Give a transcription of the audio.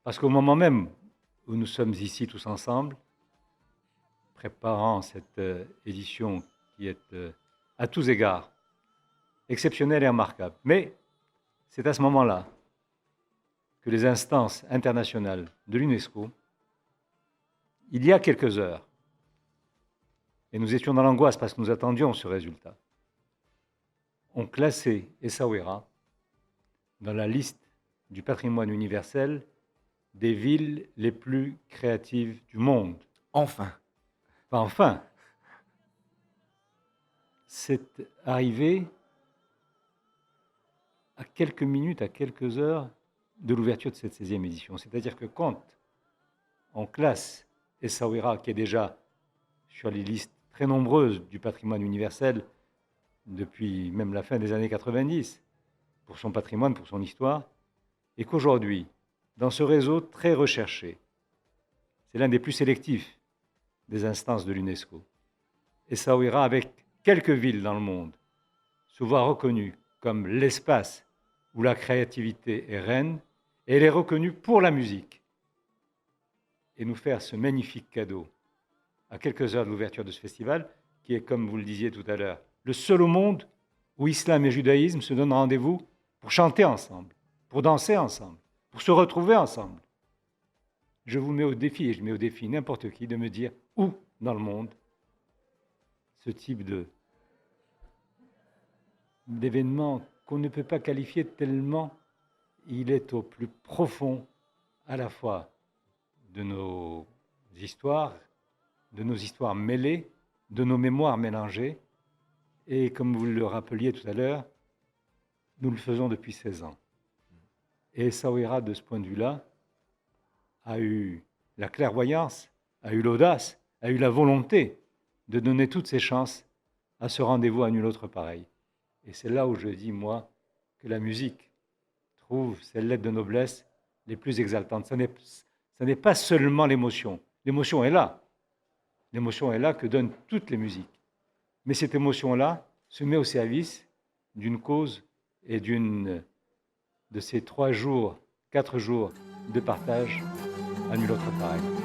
Parce qu'au moment même où nous sommes ici tous ensemble, préparant cette édition qui est à tous égards exceptionnelle et remarquable, mais c'est à ce moment-là que les instances internationales de l'UNESCO, il y a quelques heures, et nous étions dans l'angoisse parce que nous attendions ce résultat, ont classé Essaouira dans la liste du patrimoine universel des villes les plus créatives du monde. Enfin. Enfin, c'est arrivé à quelques minutes, à quelques heures de l'ouverture de cette 16e édition. C'est-à-dire que quand on classe Essaouira, qui est déjà sur les listes très nombreuses du patrimoine universel depuis même la fin des années 90, pour son patrimoine, pour son histoire, et qu'aujourd'hui, dans ce réseau très recherché, c'est l'un des plus sélectifs des instances de l'UNESCO, Essaouira, avec quelques villes dans le monde, se voit reconnue comme l'espace où la créativité est reine, et elle est reconnue pour la musique. Et nous faire ce magnifique cadeau à quelques heures de l'ouverture de ce festival, qui est, comme vous le disiez tout à l'heure, le seul au monde où islam et judaïsme se donnent rendez-vous pour chanter ensemble, pour danser ensemble, pour se retrouver ensemble. Je vous mets au défi, et je mets au défi n'importe qui, de me dire où dans le monde ce type d'événement qu'on ne peut pas qualifier tellement il est au plus profond à la fois de nos histoires mêlées, de nos mémoires mélangées, et comme vous le rappeliez tout à l'heure, nous le faisons depuis 16 ans. Et Essaouira, de ce point de vue-là, a eu la clairvoyance, a eu l'audace, a eu la volonté de donner toutes ses chances à ce rendez-vous à nul autre pareil. Et c'est là où je dis, moi, que la musique trouve ses lettres de noblesse les plus exaltantes. Ce n'est pas seulement l'émotion. L'émotion est là. L'émotion est là que donnent toutes les musiques. Mais cette émotion-là se met au service d'une cause et de ces 3 jours, 4 jours de partage à nul autre pareil.